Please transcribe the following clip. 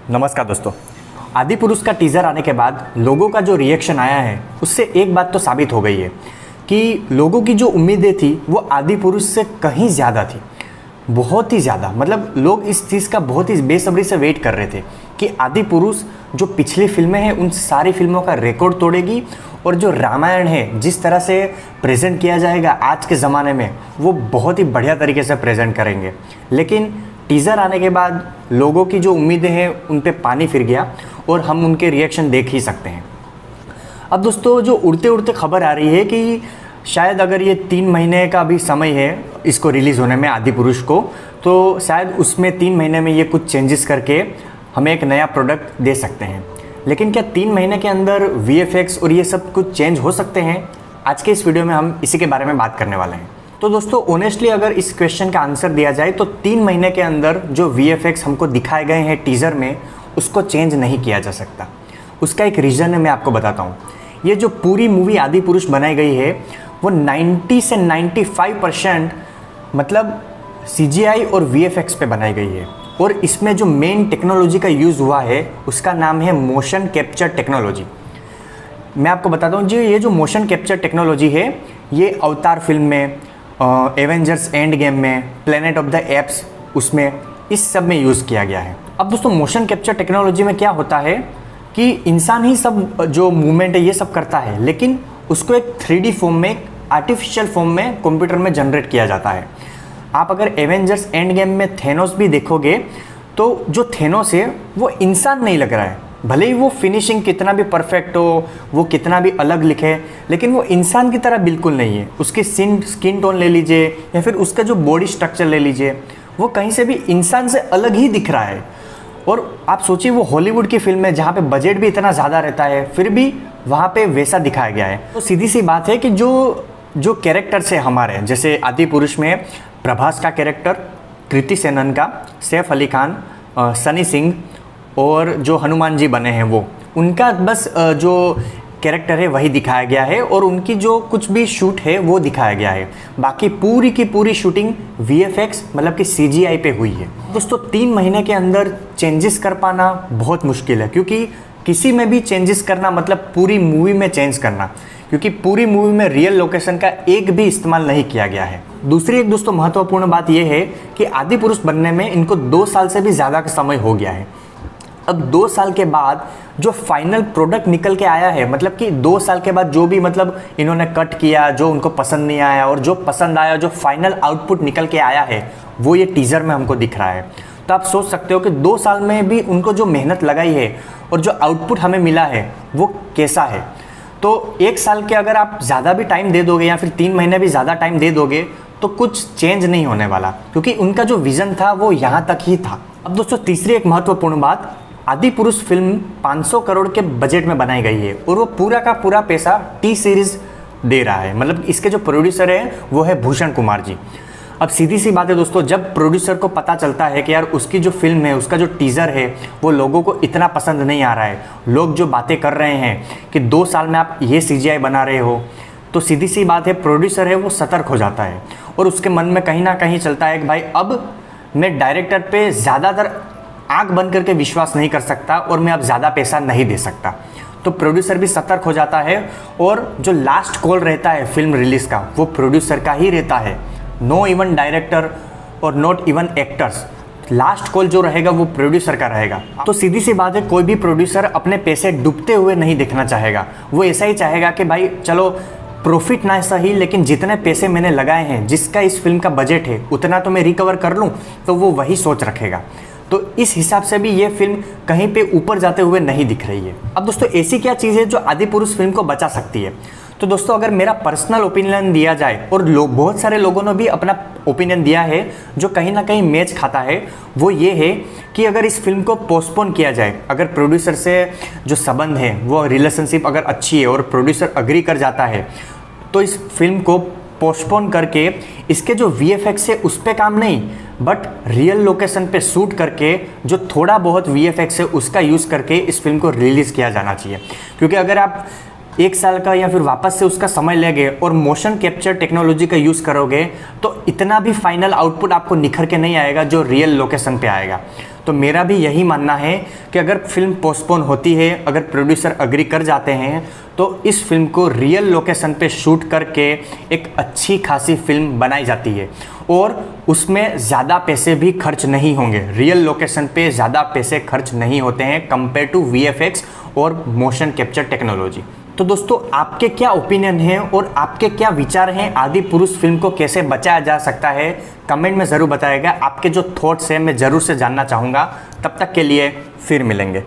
नमस्कार दोस्तों। आदि पुरुष का टीज़र आने के बाद लोगों का जो रिएक्शन आया है उससे एक बात तो साबित हो गई है कि लोगों की जो उम्मीदें थी वो आदि पुरुष से कहीं ज़्यादा थी, बहुत ही ज़्यादा। मतलब लोग इस चीज़ का बहुत ही बेसब्री से वेट कर रहे थे कि आदि पुरुष जो पिछली फिल्में हैं उन सारी फिल्मों का रिकॉर्ड तोड़ेगी और जो रामायण है जिस तरह से प्रेजेंट किया जाएगा आज के ज़माने में वो बहुत ही बढ़िया तरीके से प्रेजेंट करेंगे। लेकिन टीज़र आने के बाद लोगों की जो उम्मीदें हैं उन पे पानी फिर गया और हम उनके रिएक्शन देख ही सकते हैं। अब दोस्तों जो उड़ते उड़ते खबर आ रही है कि शायद अगर ये 3 महीने का भी समय है इसको रिलीज़ होने में आदि पुरुष को, तो शायद उसमें 3 महीने में ये कुछ चेंजेस करके हमें एक नया प्रोडक्ट दे सकते हैं। लेकिन क्या 3 महीने के अंदर VFX और ये सब कुछ चेंज हो सकते हैं? आज के इस वीडियो में हम इसी के बारे में बात करने वाले हैं। तो दोस्तों ऑनेस्टली अगर इस क्वेश्चन का आंसर दिया जाए तो 3 महीने के अंदर जो VFX हमको दिखाए गए हैं टीज़र में उसको चेंज नहीं किया जा सकता। उसका एक रीज़न है, मैं आपको बताता हूँ। ये जो पूरी मूवी आदि पुरुष बनाई गई है वो 90 से 95% मतलब CGI और VFX पे बनाई गई है। और इसमें जो मेन टेक्नोलॉजी का यूज़ हुआ है उसका नाम है मोशन कैप्चर टेक्नोलॉजी। मैं आपको बताता हूँ जी, ये जो मोशन कैप्चर टेक्नोलॉजी है ये अवतार फिल्म में, एवेंजर्स एंड गेम में, प्लेनेट ऑफ द एप्स उसमें, इस सब में यूज़ किया गया है। अब दोस्तों मोशन कैप्चर टेक्नोलॉजी में क्या होता है कि इंसान ही सब जो मूवमेंट है ये सब करता है, लेकिन उसको एक 3D फॉर्म में, एक आर्टिफिशियल फॉर्म में कंप्यूटर में जनरेट किया जाता है। आप अगर एवेंजर्स एंड गेम में थेनोस भी देखोगे तो जो थेनोस है वो इंसान नहीं लग रहा है। भले ही वो फिनिशिंग कितना भी परफेक्ट हो, वो कितना भी अलग लिखे, लेकिन वो इंसान की तरह बिल्कुल नहीं है। उसकी स्किन टोन ले लीजिए या फिर उसका जो बॉडी स्ट्रक्चर ले लीजिए, वो कहीं से भी इंसान से अलग ही दिख रहा है। और आप सोचिए वो हॉलीवुड की फिल्म है जहाँ पे बजट भी इतना ज़्यादा रहता है फिर भी वहाँ पे वैसा दिखाया गया है। तो सीधी सी बात है कि जो कैरेक्टर्स है हमारे, जैसे आदि पुरुष में प्रभास का कैरेक्टर, कृति सेनन का, सैफ अली खान, सनी सिंह और जो हनुमान जी बने हैं वो, उनका बस जो कैरेक्टर है वही दिखाया गया है और उनकी जो कुछ भी शूट है वो दिखाया गया है। बाकी पूरी की पूरी शूटिंग VFX मतलब कि CGI पे हुई है। दोस्तों 3 महीने के अंदर चेंजेस कर पाना बहुत मुश्किल है, क्योंकि किसी में भी चेंजेस करना मतलब पूरी मूवी में चेंज करना, क्योंकि पूरी मूवी में रियल लोकेशन का एक भी इस्तेमाल नहीं किया गया है। दूसरी एक दोस्तों महत्वपूर्ण बात यह है कि आदि पुरुष बनने में इनको 2 साल से भी ज़्यादा का समय हो गया है। अब 2 साल के बाद जो फाइनल प्रोडक्ट निकल के आया है, मतलब कि 2 साल के बाद जो भी मतलब इन्होंने कट किया, जो उनको पसंद नहीं आया और जो पसंद आया, जो फाइनल आउटपुट निकल के आया है वो ये टीज़र में हमको दिख रहा है। तो आप सोच सकते हो कि 2 साल में भी उनको जो मेहनत लगाई है और जो आउटपुट हमें मिला है वो कैसा है। तो 1 साल के अगर आप ज़्यादा भी टाइम दे दोगे या फिर 3 महीने भी ज़्यादा टाइम दे दोगे तो कुछ चेंज नहीं होने वाला, क्योंकि उनका जो विज़न था वो यहाँ तक ही था। अब दोस्तों तीसरी एक महत्वपूर्ण बात, आदि पुरुष फिल्म 500 करोड़ के बजट में बनाई गई है और वो पूरा का पूरा पैसा T सीरीज़ दे रहा है। मतलब इसके जो प्रोड्यूसर हैं वो है भूषण कुमार जी। अब सीधी सी बात है दोस्तों, जब प्रोड्यूसर को पता चलता है कि यार उसकी जो फिल्म है, उसका जो टीज़र है वो लोगों को इतना पसंद नहीं आ रहा है, लोग जो बातें कर रहे हैं कि 2 साल में आप ये CGI बना रहे हो, तो सीधी सी बात है प्रोड्यूसर है वो सतर्क हो जाता है और उसके मन में कहीं ना कहीं चलता है कि भाई अब मैं डायरेक्टर पे ज़्यादातर आंख बंद करके विश्वास नहीं कर सकता और मैं अब ज़्यादा पैसा नहीं दे सकता। तो प्रोड्यूसर भी सतर्क हो जाता है और जो लास्ट कॉल रहता है फिल्म रिलीज़ का वो प्रोड्यूसर का ही रहता है। नो इवन डायरेक्टर और not even actors, last call जो रहेगा वो प्रोड्यूसर का रहेगा। तो सीधी सी बात है कोई भी प्रोड्यूसर अपने पैसे डूबते हुए नहीं देखना चाहेगा। वो ऐसा ही चाहेगा कि भाई चलो प्रॉफिट ना सही, लेकिन जितने पैसे मैंने लगाए हैं, जिसका इस फिल्म का बजट है उतना तो मैं रिकवर कर लूँ, तो वो वही सोच रखेगा। तो इस हिसाब से भी ये फिल्म कहीं पे ऊपर जाते हुए नहीं दिख रही है। अब दोस्तों ऐसी क्या चीज़ है जो आदि पुरुष फिल्म को बचा सकती है? तो दोस्तों अगर मेरा पर्सनल ओपिनियन दिया जाए, और बहुत सारे लोगों ने भी अपना ओपिनियन दिया है जो कहीं ना कहीं मैच खाता है, वो ये है कि अगर इस फिल्म को पोस्टपोन किया जाए, अगर प्रोड्यूसर से जो संबंध है वो रिलेशनशिप अगर अच्छी है और प्रोड्यूसर अग्री कर जाता है, तो इस फिल्म को पोस्टपोन करके इसके जो VFX है उस पर काम नहीं बट रियल लोकेशन पे शूट करके जो थोड़ा बहुत VFX है उसका यूज़ करके इस फिल्म को रिलीज़ किया जाना चाहिए। क्योंकि अगर आप 1 साल का या फिर वापस से उसका समय लेंगे और मोशन कैप्चर टेक्नोलॉजी का यूज़ करोगे तो इतना भी फाइनल आउटपुट आपको निखर के नहीं आएगा जो रियल लोकेशन पे आएगा। तो मेरा भी यही मानना है कि अगर फिल्म पोस्टपोन होती है, अगर प्रोड्यूसर अग्री कर जाते हैं, तो इस फिल्म को रियल लोकेशन पे शूट करके एक अच्छी खासी फिल्म बनाई जाती है और उसमें ज़्यादा पैसे भी खर्च नहीं होंगे। रियल लोकेशन पे ज़्यादा पैसे खर्च नहीं होते हैं कंपेयर टू VFX और मोशन कैप्चर टेक्नोलॉजी। तो दोस्तों, आपके क्या ओपिनियन हैं और आपके क्या विचार हैं, आदि पुरुष फिल्म को कैसे बचाया जा सकता है, कमेंट में ज़रूर बताइएगा। आपके जो थॉट्स हैं मैं ज़रूर से जानना चाहूँगा। तब तक के लिए फिर मिलेंगे।